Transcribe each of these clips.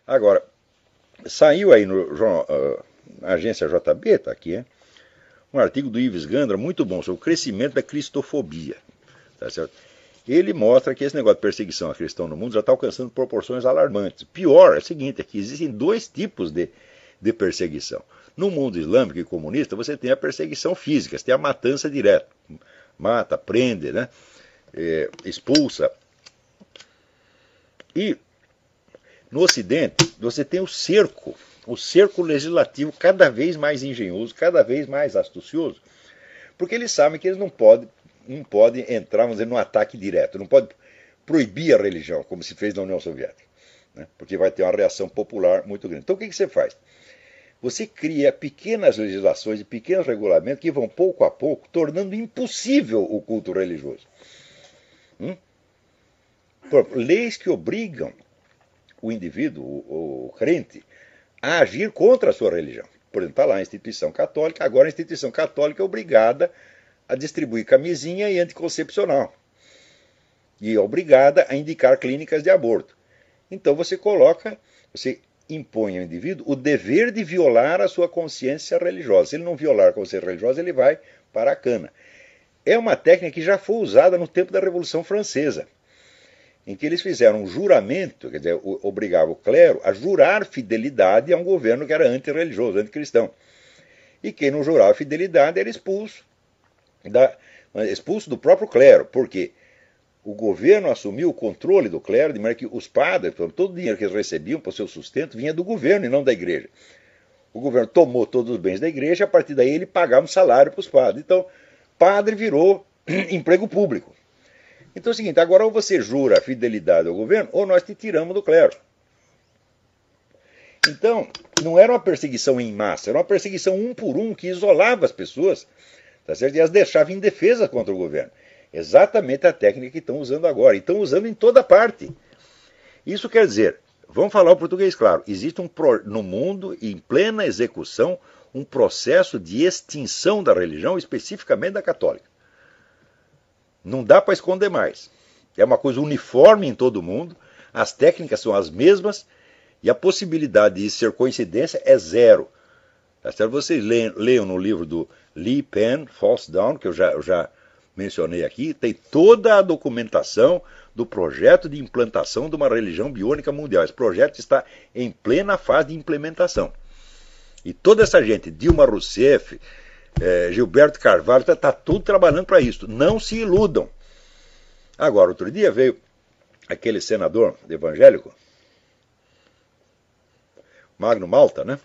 Agora, saiu aí na agência JB, está aqui, um artigo do Ives Gandra muito bom sobre o crescimento da cristofobia. Tá certo? Ele mostra que esse negócio de perseguição a cristão no mundo já está alcançando proporções alarmantes. Pior é o seguinte, é que existem dois tipos de perseguição. No mundo islâmico e comunista, você tem a perseguição física, você tem a matança direta. Mata, prende, né? Expulsa. E no Ocidente, você tem o cerco legislativo cada vez mais engenhoso, cada vez mais astucioso, porque eles sabem que eles não podem entrar, vamos dizer, num ataque direto, não pode proibir a religião, como se fez na União Soviética, né? Porque vai ter uma reação popular muito grande. Então o que você faz? Você cria pequenas legislações e pequenos regulamentos que vão pouco a pouco tornando impossível o culto religioso. Leis que obrigam o indivíduo, o crente, a agir contra a sua religião. Por exemplo, está lá a instituição católica, agora a instituição católica é obrigada a distribuir camisinha e anticoncepcional. E é obrigada a indicar clínicas de aborto. Então você impõe ao indivíduo o dever de violar a sua consciência religiosa. Se ele não violar a consciência religiosa, ele vai para a cana. É uma técnica que já foi usada no tempo da Revolução Francesa, em que eles fizeram um juramento, quer dizer, obrigava o clero a jurar fidelidade a um governo que era antirreligioso, anticristão. E quem não jurava fidelidade era expulso do próprio clero. Por quê? O governo assumiu o controle do clero, de maneira que os padres, todo o dinheiro que eles recebiam para o seu sustento vinha do governo e não da igreja. O governo tomou todos os bens da igreja e a partir daí ele pagava um salário para os padres. Então, padre virou emprego público. Então é o seguinte, agora ou você jura fidelidade ao governo ou nós te tiramos do clero. Então, não era uma perseguição em massa, era uma perseguição um por um que isolava as pessoas, tá certo? E as deixava indefesas contra o governo. Exatamente a técnica que estão usando agora. E estão usando em toda parte. Isso quer dizer, vamos falar o português claro, existe no mundo, em plena execução, um processo de extinção da religião, especificamente da católica. Não dá para esconder mais. É uma coisa uniforme em todo o mundo, as técnicas são as mesmas e a possibilidade de isso ser coincidência é zero. Tá certo? Vocês leiam no livro do Lee Penn, False Dawn, que eu já mencionei aqui, tem toda a documentação do projeto de implantação de uma religião biônica mundial. Esse projeto está em plena fase de implementação. E toda essa gente, Dilma Rousseff, Gilberto Carvalho, está tudo trabalhando para isso. Não se iludam. Agora, outro dia veio aquele senador evangélico, Magno Malta, né?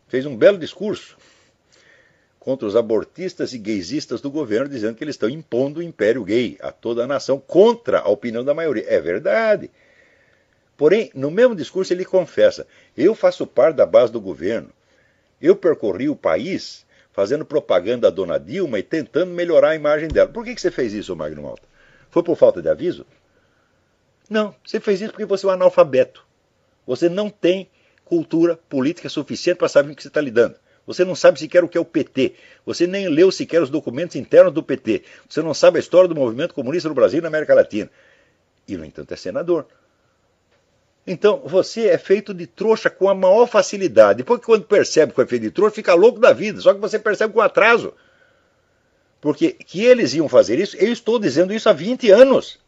Fez um belo discurso contra os abortistas e gaysistas do governo, dizendo que eles estão impondo o império gay a toda a nação, contra a opinião da maioria. É verdade. Porém, no mesmo discurso ele confessa, eu faço parte da base do governo, eu percorri o país fazendo propaganda à dona Dilma e tentando melhorar a imagem dela. Por que você fez isso, Magno Malta? Foi por falta de aviso? Não, você fez isso porque você é um analfabeto. Você não tem cultura política suficiente para saber com o que você está lidando. Você não sabe sequer o que é o PT. Você nem leu sequer os documentos internos do PT. Você não sabe a história do movimento comunista no Brasil e na América Latina. E, no entanto, é senador. Então, você é feito de trouxa com a maior facilidade. Depois que quando percebe que foi feito de trouxa, fica louco da vida. Só que você percebe com atraso. Porque que eles iam fazer isso, eu estou dizendo isso há 20 anos.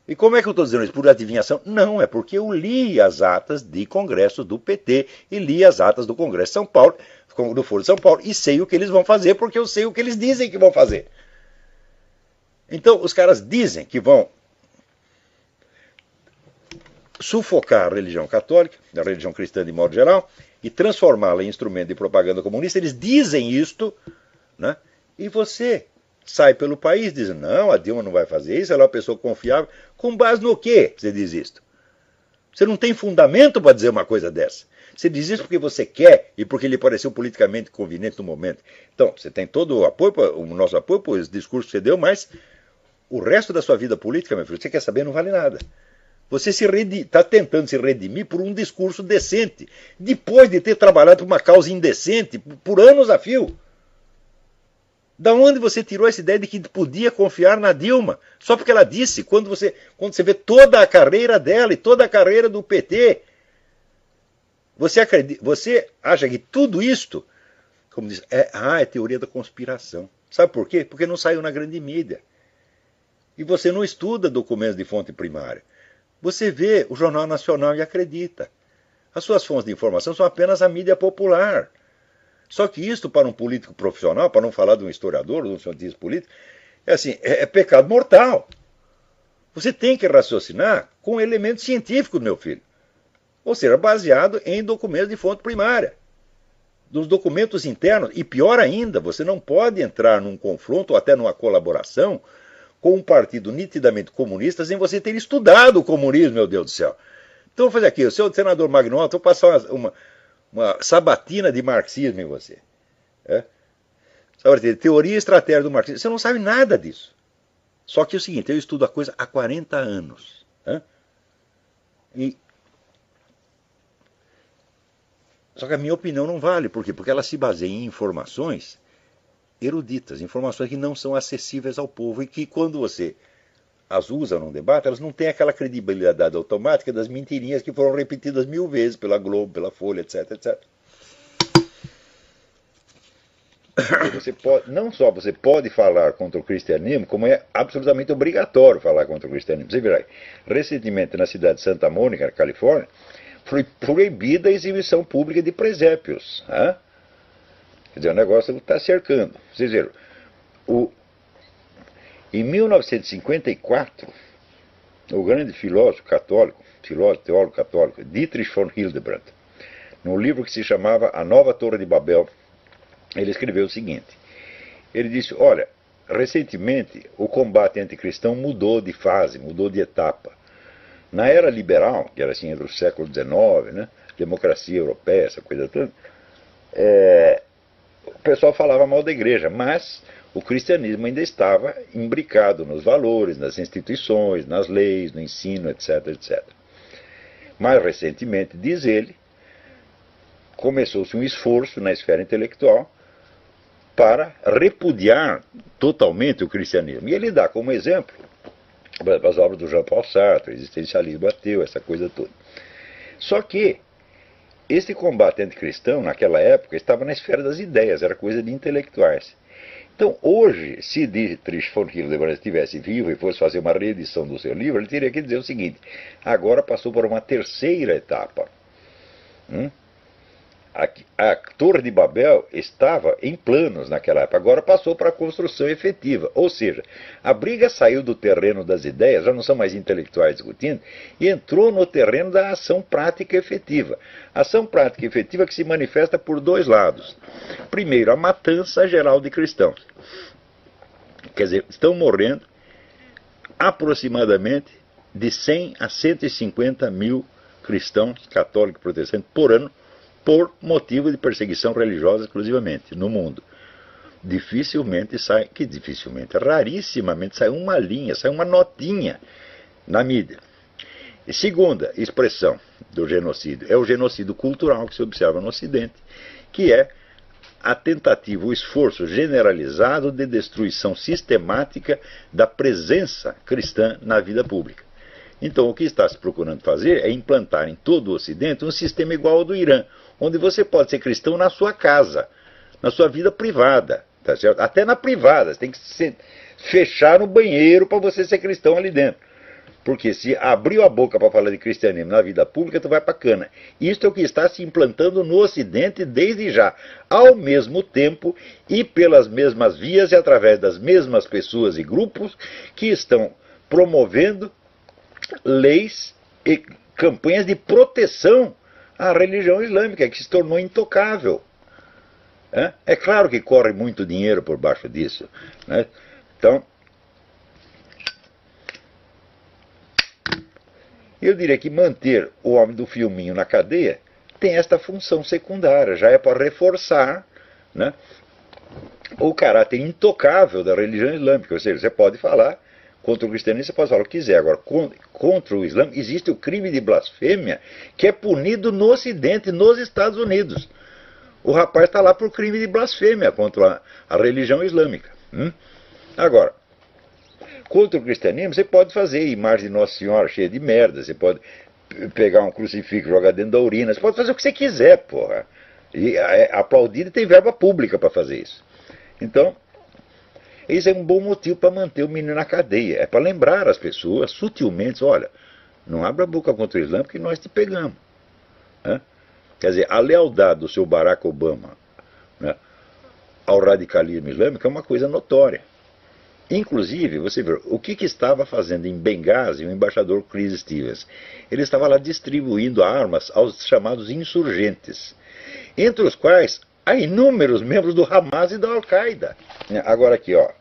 E como é que eu estou dizendo isso? Por adivinhação? Não, é porque eu li as atas de congresso do PT e li as atas do Congresso de São Paulo, do Foro de São Paulo, e sei o que eles vão fazer porque eu sei o que eles dizem que vão fazer. Então, os caras dizem que vão sufocar a religião católica, a religião cristã de modo geral, e transformá-la em instrumento de propaganda comunista. Eles dizem isto, né? E você sai pelo país dizendo, não, a Dilma não vai fazer isso, ela é uma pessoa confiável. Com base no quê você diz isto? Você não tem fundamento para dizer uma coisa dessa. Você diz isso porque você quer e porque lhe pareceu politicamente conveniente no momento. Então, você tem todo o apoio, o nosso apoio por esse discurso que você deu, mas o resto da sua vida política, meu filho, você quer saber, não vale nada. Você está tentando se redimir por um discurso decente, depois de ter trabalhado por uma causa indecente por anos a fio. Da onde você tirou essa ideia de que podia confiar na Dilma? Só porque ela disse, quando você vê toda a carreira dela e toda a carreira do PT, Você acha que tudo isto, como diz, é teoria da conspiração. Sabe por quê? Porque não saiu na grande mídia. E você não estuda documentos de fonte primária. Você vê o Jornal Nacional e acredita. As suas fontes de informação são apenas a mídia popular. Só que isto, para um político profissional, para não falar de um historiador, de um cientista político, é pecado mortal. Você tem que raciocinar com elementos científicos, meu filho. Ou seja, baseado em documentos de fonte primária. Dos documentos internos. E pior ainda, você não pode entrar num confronto ou até numa colaboração com um partido nitidamente comunista sem você ter estudado o comunismo, meu Deus do céu. Então, vou fazer aqui, o seu senador Magnota, vou passar uma sabatina de marxismo em você. Sabe, teoria e estratégia do marxismo. Você não sabe nada disso. Só que é o seguinte, eu estudo a coisa há 40 anos. Só que a minha opinião não vale. Por quê? Porque ela se baseia em informações eruditas, informações que não são acessíveis ao povo e que, quando você as usa num debate, elas não têm aquela credibilidade automática das mentirinhas que foram repetidas 1000 vezes pela Globo, pela Folha, etc, etc. Não só você pode falar contra o cristianismo, como é absolutamente obrigatório falar contra o cristianismo. Você verá, recentemente na cidade de Santa Mônica, na Califórnia, foi proibida a exibição pública de presépios. Quer dizer, o negócio está cercando. Vocês viram, em 1954, o grande filósofo teólogo católico, Dietrich von Hildebrand, num livro que se chamava A Nova Torre de Babel, ele escreveu o seguinte. Ele disse, olha, recentemente o combate anticristão mudou de fase, mudou de etapa. Na era liberal, que era assim entre o século XIX, né, democracia europeia, essa coisa toda, o pessoal falava mal da igreja, mas o cristianismo ainda estava imbricado nos valores, nas instituições, nas leis, no ensino, etc, etc. Mais recentemente, diz ele, começou-se um esforço na esfera intelectual para repudiar totalmente o cristianismo. E ele dá como exemplo as obras do Jean-Paul Sartre, o existencialismo ateu, essa coisa toda. Só que esse combate anticristão, naquela época, estava na esfera das ideias, era coisa de intelectuais. Então, hoje, se Dietrich von Hildebrand estivesse vivo e fosse fazer uma reedição do seu livro, ele teria que dizer o seguinte, agora passou por uma terceira etapa. A Torre de Babel estava em planos naquela época, agora passou para a construção efetiva. Ou seja, a briga saiu do terreno das ideias, já não são mais intelectuais discutindo, e entrou no terreno da ação prática efetiva. Ação prática efetiva que se manifesta por dois lados. Primeiro, a matança geral de cristãos. Quer dizer, estão morrendo aproximadamente de 100 a 150 mil cristãos católicos e protestantes por ano, por motivo de perseguição religiosa exclusivamente, no mundo. Rarissimamente sai uma linha, sai uma notinha na mídia. E segunda expressão do genocídio é o genocídio cultural que se observa no Ocidente, que é a tentativa, o esforço generalizado de destruição sistemática da presença cristã na vida pública. Então, o que está se procurando fazer é implantar em todo o Ocidente um sistema igual ao do Irã, onde você pode ser cristão na sua casa, na sua vida privada, tá certo? Até na privada, você tem que fechar no banheiro para você ser cristão ali dentro. Porque se abriu a boca para falar de cristianismo na vida pública, tu vai para cana. Isto é o que está se implantando no Ocidente desde já, ao mesmo tempo e pelas mesmas vias e através das mesmas pessoas e grupos que estão promovendo leis e campanhas de proteção à religião islâmica, que se tornou intocável. É claro que corre muito dinheiro por baixo disso, né? Então, eu diria que manter o homem do filminho na cadeia tem esta função secundária, já é para reforçar, né, o caráter intocável da religião islâmica. Ou seja, você pode falar contra o cristianismo, você pode falar o que quiser. Agora, contra o Islã, existe o crime de blasfêmia que é punido no Ocidente, nos Estados Unidos. O rapaz está lá por crime de blasfêmia contra a religião islâmica. Agora, contra o cristianismo, você pode fazer imagem de Nossa Senhora cheia de merda, você pode pegar um crucifixo e jogar dentro da urina. Você pode fazer o que você quiser, porra. E é aplaudido e tem verba pública para fazer isso. Então, isso é um bom motivo para manter o menino na cadeia. É para lembrar as pessoas sutilmente, olha, não abra a boca contra o Islã porque nós te pegamos. Né? Quer dizer, a lealdade do seu Barack Obama, né, ao radicalismo islâmico é uma coisa notória. Inclusive, você vê, o que estava fazendo em Benghazi o embaixador Chris Stevens? Ele estava lá distribuindo armas aos chamados insurgentes, entre os quais há inúmeros membros do Hamas e da Al-Qaeda. Agora aqui, ó,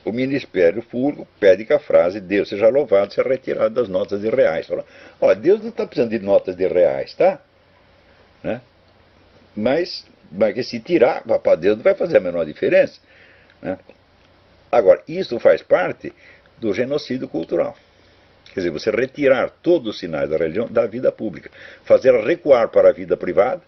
o Ministério Público pede que a frase Deus seja louvado seja retirada das notas de reais. Fala, ó, Deus não está precisando de notas de reais, tá? Né? Mas se tirar, para Deus não vai fazer a menor diferença. Né? Agora, isso faz parte do genocídio cultural. Quer dizer, você retirar todos os sinais da religião da vida pública, fazer recuar para a vida privada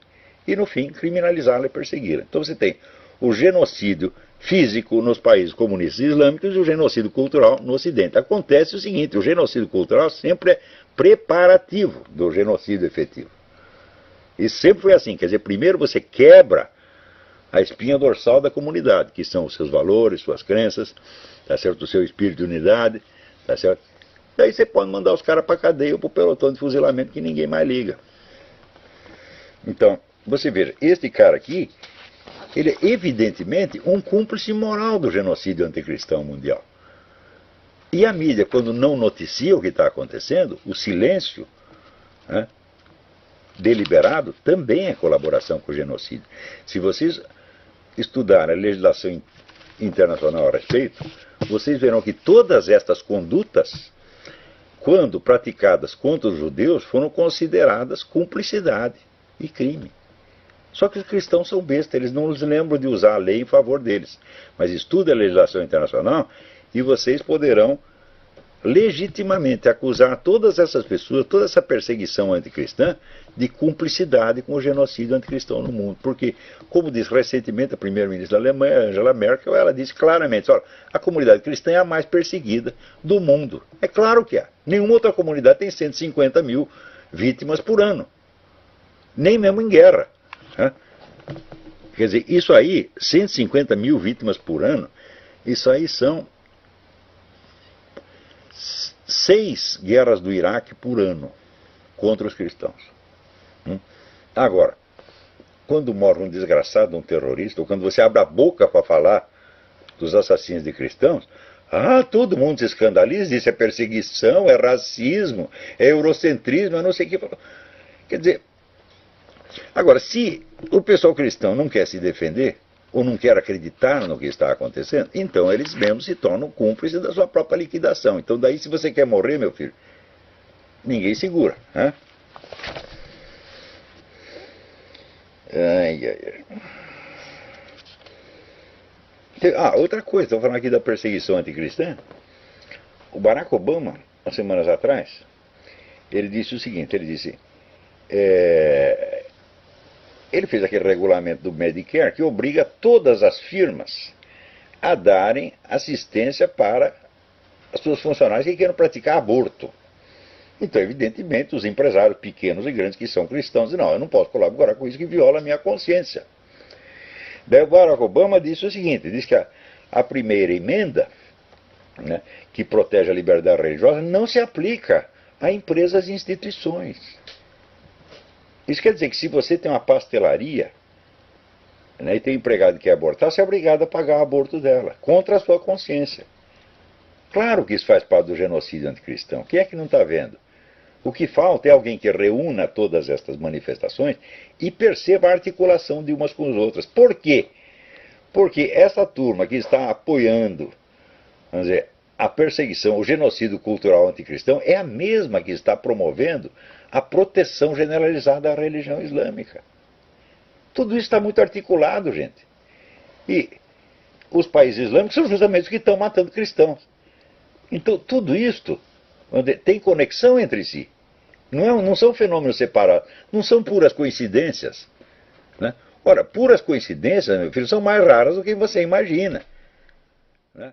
e, no fim, criminalizá-la e persegui-la. Então você tem o genocídio físico nos países comunistas e islâmicos e o genocídio cultural no Ocidente. Acontece o seguinte, o genocídio cultural sempre é preparativo do genocídio efetivo. E sempre foi assim, quer dizer, primeiro você quebra a espinha dorsal da comunidade, que são os seus valores, suas crenças, tá certo? O seu espírito de unidade, tá certo? Daí você pode mandar os caras para a cadeia ou para o pelotão de fuzilamento que ninguém mais liga. Então, você veja, este cara aqui, ele é evidentemente um cúmplice moral do genocídio anticristão mundial. E a mídia, quando não noticia o que está acontecendo, o silêncio, né, deliberado, também é colaboração com o genocídio. Se vocês estudarem a legislação internacional a respeito, vocês verão que todas estas condutas, quando praticadas contra os judeus, foram consideradas cumplicidade e crime. Só que os cristãos são bestas, eles não se lembram de usar a lei em favor deles. Mas estudem a legislação internacional e vocês poderão legitimamente acusar todas essas pessoas, toda essa perseguição anticristã, de cumplicidade com o genocídio anticristão no mundo. Porque, como disse recentemente a primeira-ministra da Alemanha, Angela Merkel, ela disse claramente, olha, a comunidade cristã é a mais perseguida do mundo. É claro que é. Nenhuma outra comunidade tem 150 mil vítimas por ano. Nem mesmo em guerra. Né? Quer dizer, isso aí, 150 mil vítimas por ano, isso aí são 6 guerras do Iraque por ano contra os cristãos. Agora, quando morre um desgraçado, um terrorista, ou quando você abre a boca para falar dos assassinos de cristãos, todo mundo se escandaliza, isso é perseguição, é racismo, é eurocentrismo, é não sei o que. Quer dizer, agora, se o pessoal cristão não quer se defender, ou não quer acreditar no que está acontecendo, então eles mesmos se tornam cúmplices da sua própria liquidação. Então daí, se você quer morrer, meu filho, ninguém segura. Né? Outra coisa, estou falando aqui da perseguição anticristã. O Barack Obama, umas semanas atrás, ele disse o seguinte, ele disse... Ele fez aquele regulamento do Medicare que obriga todas as firmas a darem assistência para as suas funcionárias que queiram praticar aborto. Então, evidentemente, os empresários pequenos e grandes que são cristãos dizem, não, eu não posso colaborar com isso que viola a minha consciência. Daí o Barack Obama disse o seguinte, disse que a primeira emenda, né, que protege a liberdade religiosa, não se aplica a empresas e instituições. Isso quer dizer que se você tem uma pastelaria, né, e tem um empregado que quer abortar, você é obrigado a pagar o aborto dela, contra a sua consciência. Claro que isso faz parte do genocídio anticristão. Quem é que não está vendo? O que falta é alguém que reúna todas estas manifestações e perceba a articulação de umas com as outras. Por quê? Porque essa turma que está apoiando, vamos dizer, a perseguição, o genocídio cultural anticristão, é a mesma que está promovendo a proteção generalizada da religião islâmica. Tudo isso está muito articulado, gente. E os países islâmicos são justamente os que estão matando cristãos. Então, tudo isto tem conexão entre si. Não são fenômenos separados, não são puras coincidências. Né? Ora, puras coincidências, meu filho, são mais raras do que você imagina. Né?